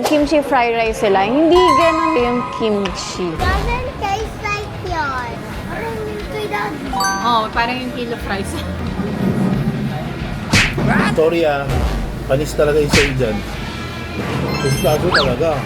kimchi fried rice sila. Hindi ganun yung kimchi. Doesn't taste like yun. Parang ito yan. Oh, parang yung kilo fries. Victoria, panis talaga yung sa'yo dyan. Gusto talaga.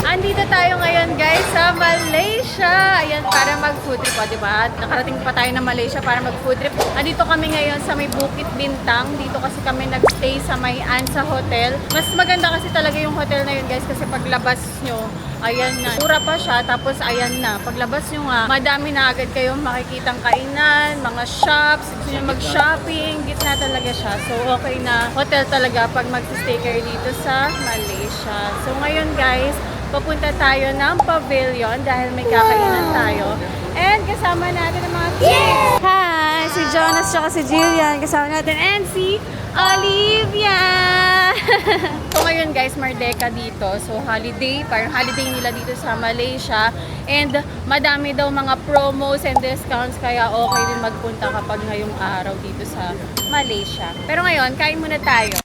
Andito tayo ngayon guys sa Malaysia. Ayan, para mag-food trip. O, diba? Nakarating pa tayo na Malaysia para mag-food trip. Andito kami ngayon sa may Bukit Bintang. Dito kasi kami nag-stay sa may Ansa Hotel. Mas maganda kasi talaga yung hotel na yun guys kasi paglabas nyo, ayan na. Pura pa siya, tapos ayan na. Paglabas nyo nga, madami na agad kayong makikitang kainan, mga shops, gusto nyo mag-shopping, gitna talaga siya. So, okay na hotel talaga pag mag-stay kayo dito sa Malaysia. So, ngayon guys, papunta tayo ng pavilion dahil may kakainan tayo. And kasama natin ang mga kids. Hi! Si Jonas at si Jillian. Kasama natin. And si Olivia! So ngayon guys, Merdeka dito. So holiday, parang holiday nila dito sa Malaysia. And madami daw mga promos and discounts. Kaya okay din magpunta kapag ngayong araw dito sa Malaysia. Pero ngayon, kain muna tayo.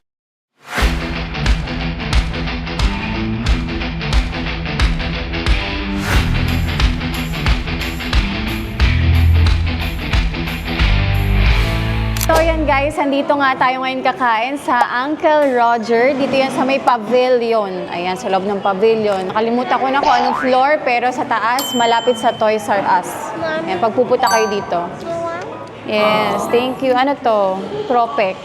So yan guys, andito nga tayo ngayon kakain sa Uncle Roger. Dito yan sa may pavilion. Ayan, sa loob ng pavilion. Nakalimutan ko na kung anong floor, pero sa taas, malapit sa Toys R Us. Ayan, pagpupunta kayo dito. Yes, thank you. Ano to? Propek.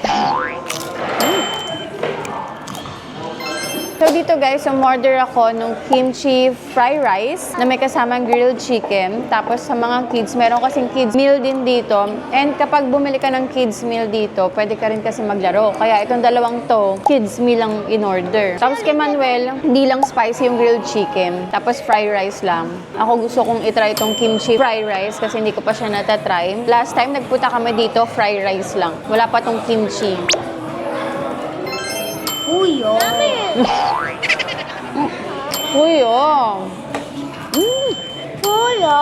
So dito guys, umorder ako nung kimchi fried rice na may kasamang grilled chicken. Tapos sa mga kids, meron kasing kids meal din dito. And kapag bumili ka ng kids meal dito, pwede ka rin kasi maglaro. Kaya itong dalawang to, kids meal lang in order. Tapos kay Manuel, hindi lang spicy yung grilled chicken. Tapos fried rice lang. Ako gusto kong itry itong kimchi fried rice kasi hindi ko pa siya natatry. Last time nagpunta kami dito, fried rice lang. Wala pa tong kimchi. Uyo. Uyo. Uyo.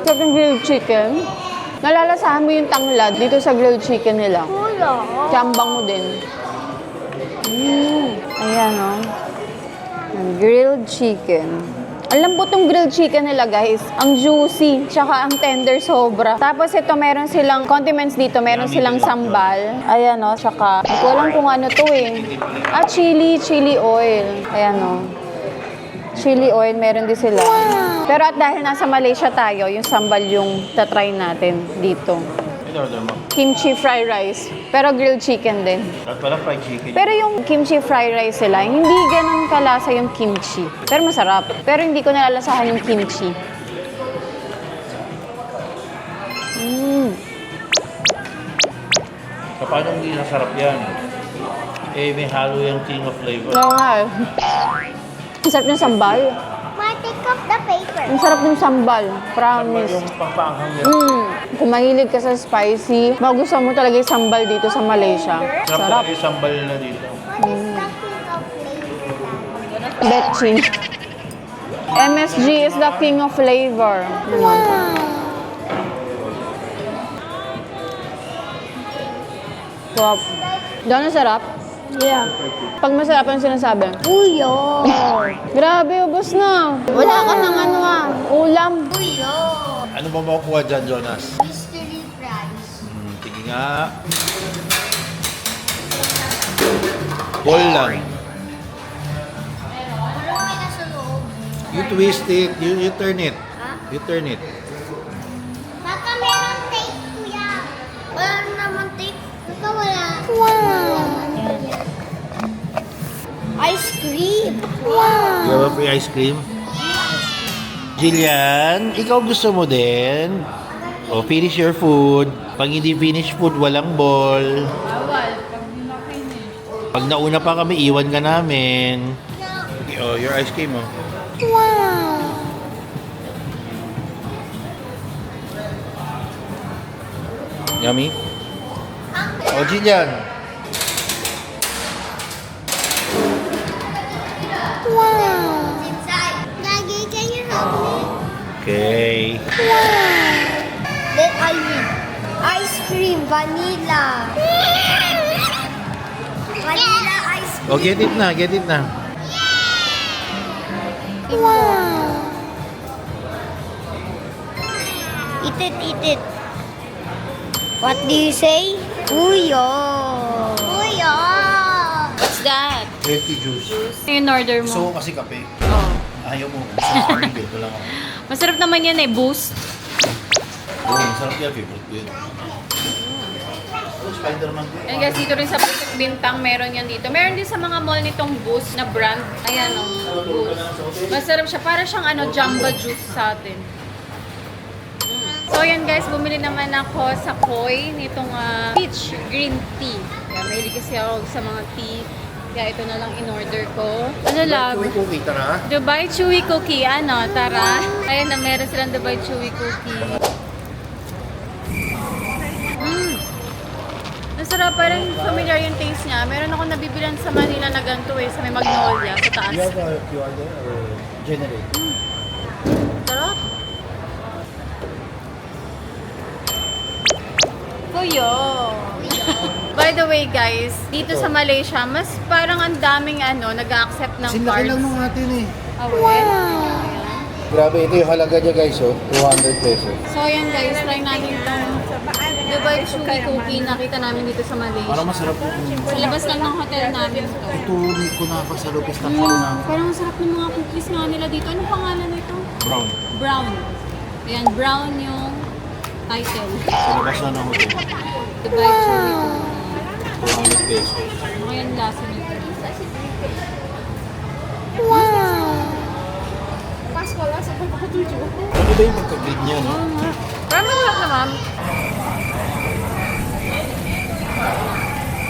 Sa grilled chicken, nalalasahan mo yung tanglad dito sa grilled chicken nila. Uyo. Kambang mo din. Ayan o. Grilled chicken. Ang lambot ng grilled chicken nila guys. Ang juicy. Tsaka ang tender sobra. Tapos ito meron silang condiments dito. Meron silang sambal. Ayan o. Tsaka hindi ko alam kung ano to eh. Chili oil. Ayan o. Chili oil. Meron din sila. Pero at dahil nasa Malaysia tayo, yung sambal yung tatry natin dito. In-order mo. Kimchi fried rice. Pero grilled chicken din. At pala fried chicken. Pero yung kimchi fried rice nila, hindi ganun kalasa yung kimchi. Pero masarap. Pero hindi ko nalalasahan yung kimchi. So, paano hindi nasarap yan? Eh, may halo yung king of flavor. Oo nga eh. Ang sarap ng sambal. Ma, take off the paper. Ang sarap ng sambal. Promise. Yung pangpanghang yan. Kung mahilig ka sa spicy, magustuhan mo talaga yung sambal dito sa Malaysia. Sarap Sarap. talaga yung sambal na dito. What is the king of flavor? Betchin. MSG is the king of flavor. Wow. Doon ang sarap? Yeah. Pag masarap ang sinasabi. Uyo. Grabe, ubos na. Wala ka ng ano ulam. Uyo. Ano ba makukuha dyan, Jonas? Mystery fries. Sige nga. Ball lang. Parang may nasa loob. You twist it, you turn it. Ha? You turn it. Baka meron tape, kuya. Wala naman tape. Baka wala. Wow. Ice cream. Wow. You have a free ice cream? Jillian, ikaw gusto mo din? O, finish your food. Pag hindi finish food, walang ball. Bawal, pag na-finish. Pag nauna pa kami, iwan ka namin. Okay, oh, your ice cream, oh. Wow. Yummy? Oh, Jillian. Wow. Daddy, can you help me? Okay. Then I need ice cream, vanilla. Vanilla Oh, get it na, get it na. Wow! Eat it, eat it. What do you say? Uyo! Uyo! What's that? Healthy juice. Ano yung order mo? Gusto ko kasi kape. Oh. Ayaw mo. Sorry, ito lang ako. Masarap naman yan eh, boost. Oo, masarap yan. Favorite ko yun. Oh, Spider-Man ko. Ayan guys, dito rin sa Bukit Bintang, meron yan dito. Meron din sa mga mall nitong Boost na brand. Ayan o, Boost. Masarap siya. Para siyang Jamba Juice sa atin. So ayan guys, bumili naman ako sa Koi nitong peach green tea. Kaya mahilig kasi ako sa mga tea. Kaya ito na lang in-order ko. Ano love? Chewy cookie, tara. Dubai Chewy Cookie. Ano, tara. Ayan na, meron silang Dubai Chewy Cookie. Masarap, parang familiar yung taste niya. Meron ako nabibilan sa Manila na ganito eh, sa may Magnolia, sa taas. You have a QR there or generate? Sarap. Kuyo. By the way guys, dito sa Malaysia, mas parang ang daming nag-accept ng Sinlaki cards. lang nung atin eh. Wow! Grabe, ito yung halaga niya guys, oh. 200 pesos. So ayan guys, try natin itong Dubai Chewy Cookie. Nakita namin dito sa Parang Malaysia. masarap po. Sa labas lang ng hotel namin to. Ito, ko na pa sa Lopez na na Parang masarap ng mga cookies nga nila dito. Anong pangalan nito? brown. Brown. Ayan, brown yung title. Sa labas na ng hotel. Dubai Chewy Cookie. 200 pesos. Ano yung lasa nito? Wow! Ano ba yung pagka-green niya, no? Parang masarap naman.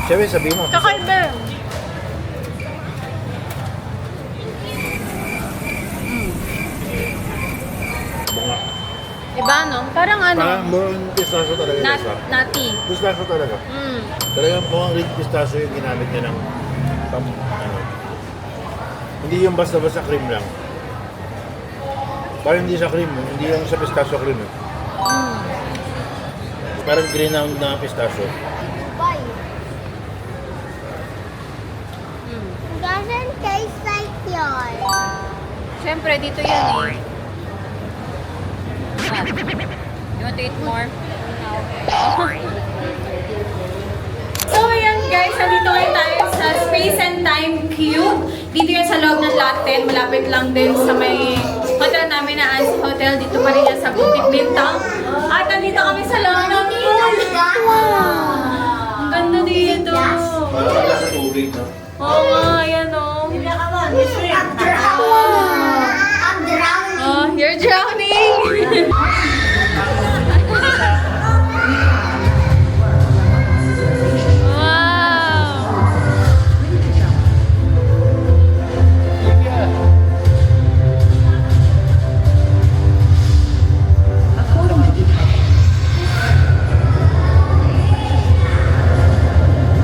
Siyempre, sabihin mo. Kakaiba. Bunga. Iba no? Parang Parang more on pistachio talaga. nati. Pistachio talaga. Talagang mukhang red pistachio yung ginamit niya ng hindi yung basta-basta cream lang. Parang hindi sa cream, hindi yung sa pistachio cream. Parang green na pistachio. Bye. Doesn't taste like yours. Siyempre, dito yan eh. You want to eat more? So, ayan guys, nandito ngayon tayo sa Space and Time Cube. Dito yan sa loob ng Lot 10. Malapit lang din sa may hotel namin na Ansi Hotel. Dito pa rin yan sa Bukit Bintang. At nandito kami sa loob ng pool. Ang ganda dito. Parang wala sa tubig, no? Oo nga, ayan o. I'm drowning. Oh, you're drowning! Wow!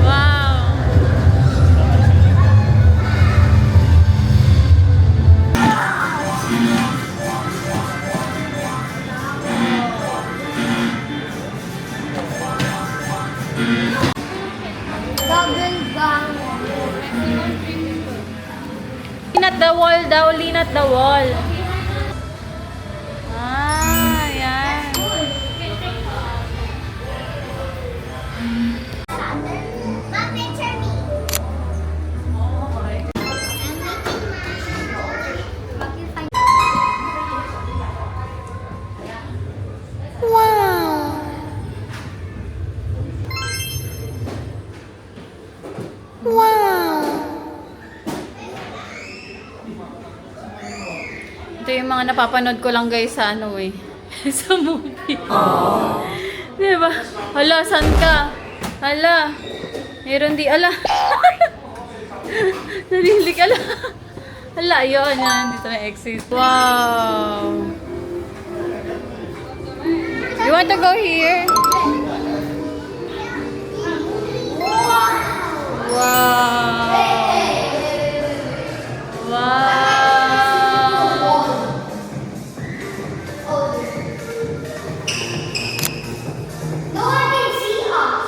Wow! Bubble gum. Lean at the wall daw, lean at the wall. Ah, yan. Ma, picture me. Wow. Wow. Ito yung mga napapanood ko lang guys sa sa movie. Diba? Hala, saan ka? Hala. Meron di, ala. Narinig, ala. Hala, yun, yan. Dito na exit. Wow. You want to go here? Wow. Wow. No one can see us.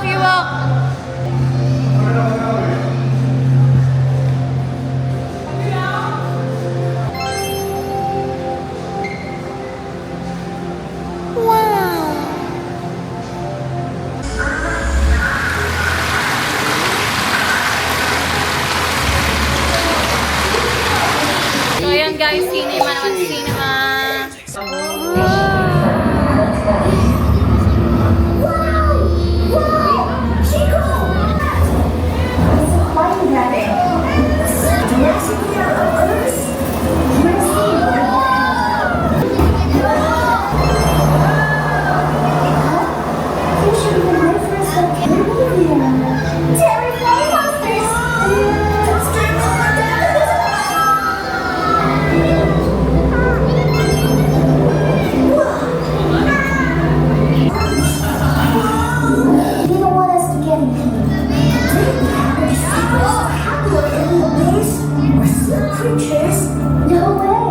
you walk. So ayan guys, cinema naman, cinema. Creatures? No way!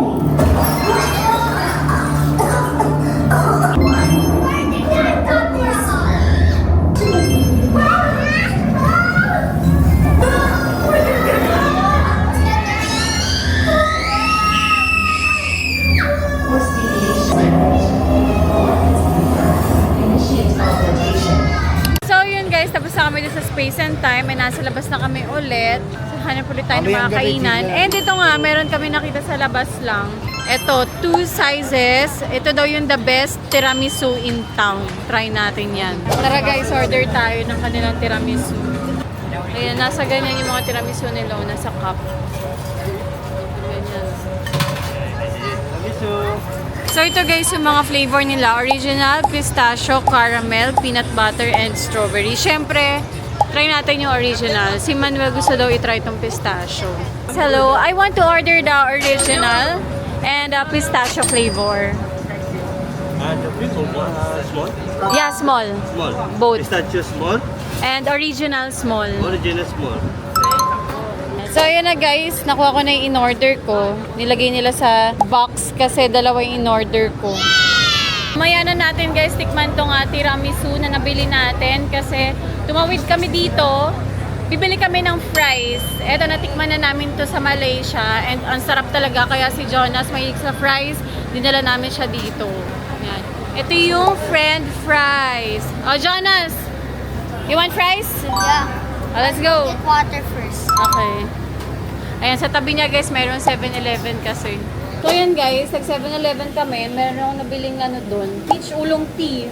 So yun guys, tapos na kami dito sa Space and Time. Ay nasa labas na kami ulit. So hanap ulit tayo ng Mamayang mga gabi, kainan. Tina. And ito nga, meron kami nakita sa labas lang. Ito, 2 sizes. Ito daw yung the best tiramisu in town. Try natin yan. Tara guys, order tayo ng kanilang tiramisu. Ayan, nasa ganyan yung mga tiramisu nila. Nasa cup. Ganyan. So ito guys yung mga flavor nila. Original, pistachio, caramel, peanut butter, and strawberry. Siyempre, try natin yung original. Si Manuel gusto daw i-try itong pistachio. Hello, I want to order the original and pistachio flavor. And the people small? Yeah, small. Small. Both. Pistachio small, And original small. original small. So ayun na guys, nakuha ko na yung in-order ko. Nilagay nila sa box kasi dalawa yung in-order ko. Maya na natin guys, tikman tong tiramisu na nabili natin kasi tumawid kami dito. Bibili kami ng fries. Eto, natikman na namin to sa Malaysia and ang sarap talaga kaya si Jonas mahilig sa fries. Dinala namin siya dito. Yan. Ito yung friend fries. Oh, Jonas! You want fries? Yeah. Oh, let's go! Get water first. Okay. Ayan, sa tabi niya guys, mayroong 7-Eleven kasi. So yan guys, nag 7-Eleven kami, meron akong nabiling doon, peach ulong tea.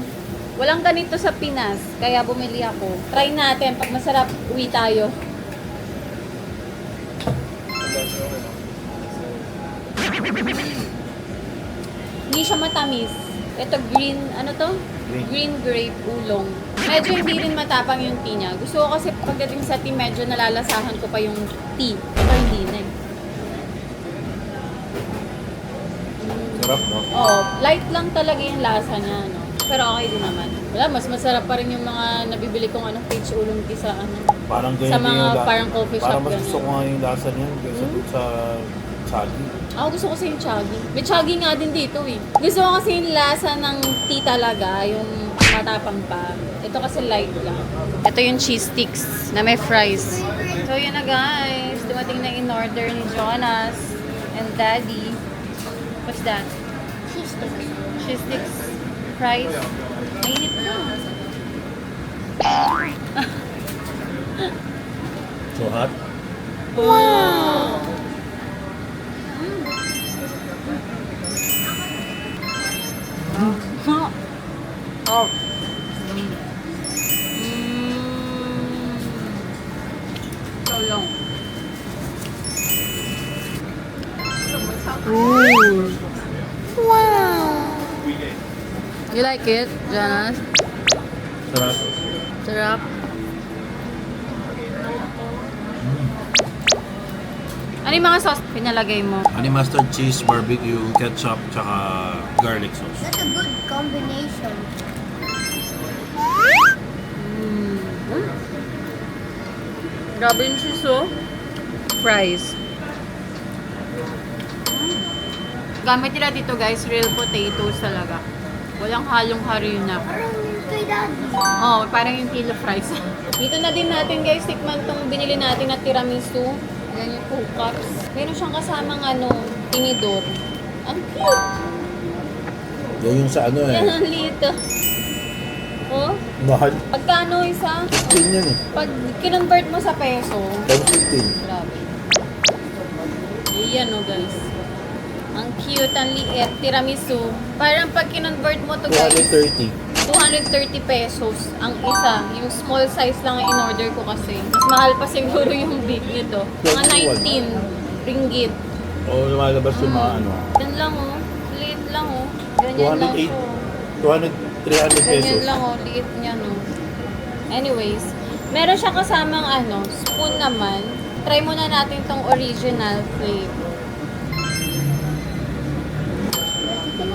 Walang ganito sa Pinas, kaya bumili ako. Try natin, pag masarap, uwi tayo. Hindi siya matamis. Ito green, ano to? Green grape ulong. Medyo hindi rin matapang yung tea niya. Gusto ko kasi pagdating sa tea, medyo nalalasahan ko pa yung tea. Ito hindi na eh. Sarap, no? Oo, light lang talaga yung lasa niya, no? Pero okay din naman. Wala, mas masarap pa rin yung mga nabibili kong peach ulong tea sa Parang sa mga parang coffee shop. Parang mas gusto ganun. ko nga yung lasa niyan kaysa dun sa saging. Ako gusto ko kasi yung chagi. May chagi nga din dito eh. Gusto ko kasi yung lasa ng tea talaga, yung matapang pa. Ito kasi light lang. Ito yung cheese sticks na may fries. So yun na guys, dumating na in-order ni Jonas and Daddy. What's that? Cheese sticks. Cheese sticks, fries. Mainit na. So hot? Wow! Oh. So long. Ooh. Wow. You like it, Jonas? Sarap. Sarap. Ano yung mga sauce pinalagay mo? Honey mustard cheese, barbecue, ketchup, tsaka garlic sauce. That's a good combination. Grabe yung cheese, oh. Fries. Gamit nila dito guys, real potatoes talaga. Walang halong harina. kay Daddy. Oh, parang yung kilo fries. Dito na din natin guys, tikman tong binili natin na tiramisu. Yan yung 2 cups. Meron siyang kasamang tinidor. Ang cute! Yan yung sa ano Yan ang liit. Oh, Mahal. pagkano isa? 15 yan eh. Pag kinonvert mo sa peso, Times 15. grabe. Ayan oh guys. Ang cute, ang liit, tiramisu. Parang pag kinonvert mo to guys, 230. 230 pesos ang isa. Yung small size lang ang in-order ko kasi. Mas mahal pa siguro yung big nito. Mga 19 ringgit. O lumalabas yung mga ano. Yan lang oh. Liit lang oh. Ganyan lang 208. po. 300 Ganyan pesos. lang oh. Liit niya no. Anyways, meron siya kasamang spoon naman. Try muna natin tong original flavor.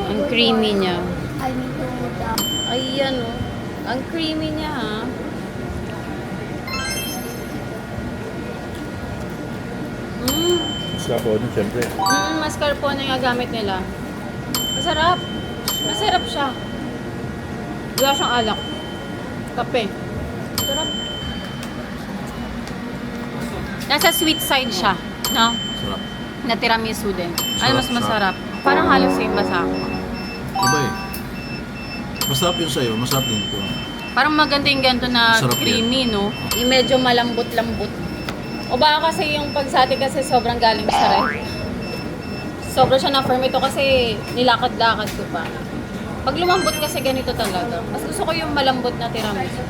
Ang creamy niya. I need to go down. Ayan oh. Ang creamy niya ha. Mascarpone, siyempre. Mascarpone yung gamit nila. Masarap. Masarap siya. Wala siyang alak. Kape. Masarap. Nasa sweet side siya. No? Sarap. Na tiramisu din. Ano mas Sarap, masarap? Parang halos same basa ako. Iba eh. Masarap yung sa'yo, masarap din ito. Parang maganda yung ganito na Sarap creamy, no? Yung medyo malambot-lambot. O baka kasi yung pag sa atin kasi sobrang galing sa ref. Sobrang siya na-firm ito kasi nilakad-lakad ko pa. Pag lumambot kasi ganito talaga. Mas gusto ko yung malambot na tiramisu.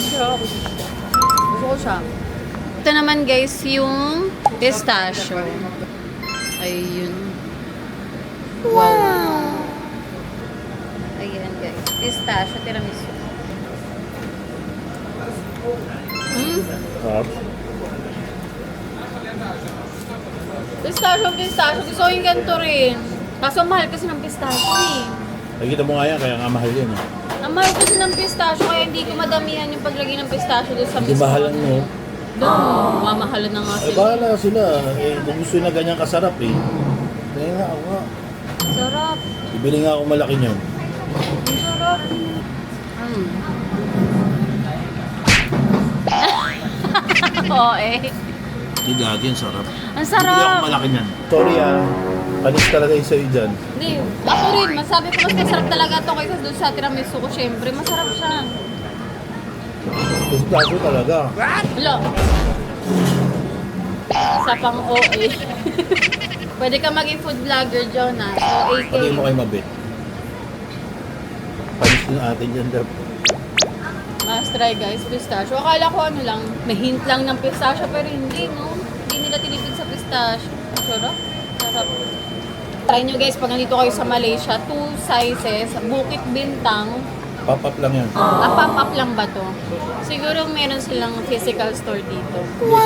Sarap. Gusto ko siya. Ito naman guys, yung pistachio. Ayun. Wow! Ayan guys, pistachio tiramisu. Sarap. Pistachio. Gusto ko yung ganito rin. Kaso mahal kasi ng pistachio eh. Nakikita mo nga yan, kaya nga mahal yan eh. Ang mahal kasi ng pistachio, kaya hindi ko madamihan yung paglagay ng pistachio doon sa Hindi mismo. mahalan mo. Doon, mamahalan na nga Eh, sila. bahala sila. Eh, kung gusto na ganyan kasarap eh. Kaya nga ako nga. Sarap. Bibili nga ako malaki niyan. Ang sarap. Oo eh. Hindi gagi, ang sarap. Ang Bibili ako sarap. malaki niyan. Sorry ah. Panis talaga yung sa'yo dyan. Hindi. Ako rin, masabi ko mas masarap talaga to kaysa doon sa tiramisu ko. Siyempre, masarap siya. Pistachio talaga. Wala. Sa pang OA. Pwede ka maging food vlogger, Jonas. OA Pati mo ka. kayo mabit. Panis din atin dyan, Dab. Must try guys, pistachio. Akala ko ano lang, may hint lang ng pistachio pero hindi, no? Hindi nila tinipid sa pistachio. Sarap. Sarap. Try nyo guys, pag nandito kayo sa Malaysia, 2 sizes, Bukit Bintang. Pop-up lang yan. Pop-up lang ba to? Siguro meron silang physical store dito. Hindi,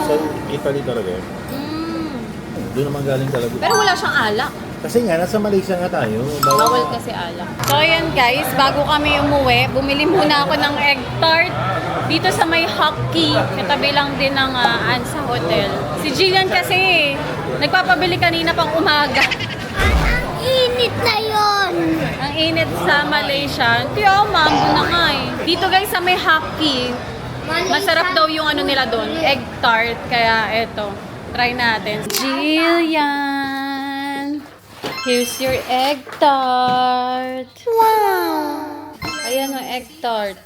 sa Italy talaga yan. Doon naman galing talaga. Pero wala siyang alak. Kasi nga, nasa Malaysia nga tayo. Bawal kasi alak. So ayan guys, bago kami umuwi, bumili muna ako ng egg tart dito sa may Hockey. Katabi lang din ng Ansa Hotel. Si Jillian kasi, nagpapabili kanina pang umaga. Ang init na yon. Ang init sa Malaysia. Tiyo, mambo na nga eh. Dito guys sa may Hockey, masarap daw yung ano nila doon, egg tart. Kaya eto, try natin. Jillian, here's your egg tart. Wow! Ayan o, egg tart.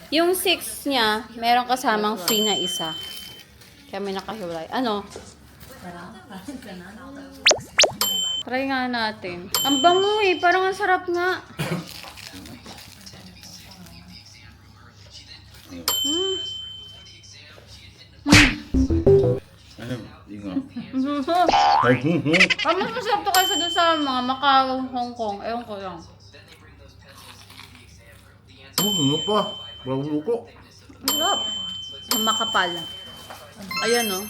Yung 6 niya, meron kasamang free na isa. Kaya may nakahiwalay. Ano? Try nga natin. Ang bango eh. Parang ang sarap nga. Ano? Hindi nga. Ang mas masarap to kaysa doon sa mga Macau, Hong Kong. Ewan ko lang. Ano pa? Bago ko. Ang sarap. Ang makapal. Ayan o.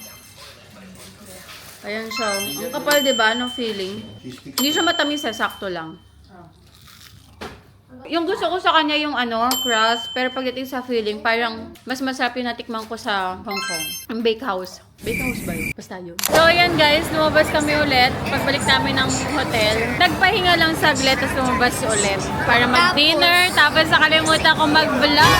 Ayan siya. Ang kapal, diba? Anong feeling? Hindi siya matamis eh. Sakto lang. Yung gusto ko sa kanya yung crust, pero pagdating sa feeling, parang mas masarap yung natikman ko sa Hong Kong. Ang bakehouse. Bakehouse ba yun? Basta yun. So, ayan guys, lumabas kami ulit. Pagbalik namin ng hotel, nagpahinga lang saglit, tapos lumabas ulit. Para mag-dinner, tapos nakalimutan ko mag-vlog.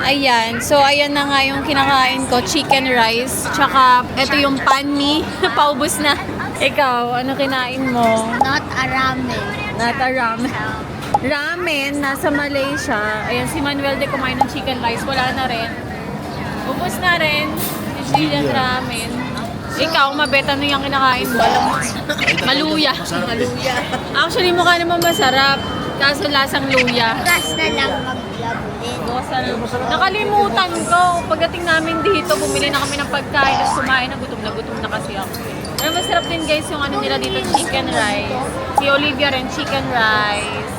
Ayan. So, ayan na nga yung kinakain ko. Chicken rice. Tsaka, ito yung pan mi. Paubos na. Ikaw, ano kinain mo? Not a ramen. Not a ramen. Ramen, nasa Malaysia. Ayan, si Manuel de kumain ng chicken rice. Wala na rin. Ubus na rin. Sicilian ramen. Ikaw, mabet, ano yung kinakain mo? Maluya. Maluya. Actually, mukha naman masarap. Kaso lasang luya. Gas na lang maglabulin. Nakalimutan ko. Pagdating namin dito, bumili na kami ng pagkain. Tapos kumain na gutom na kasi ako. Pero masarap din guys yung ano nila dito, chicken rice. Si Olivia rin, chicken rice.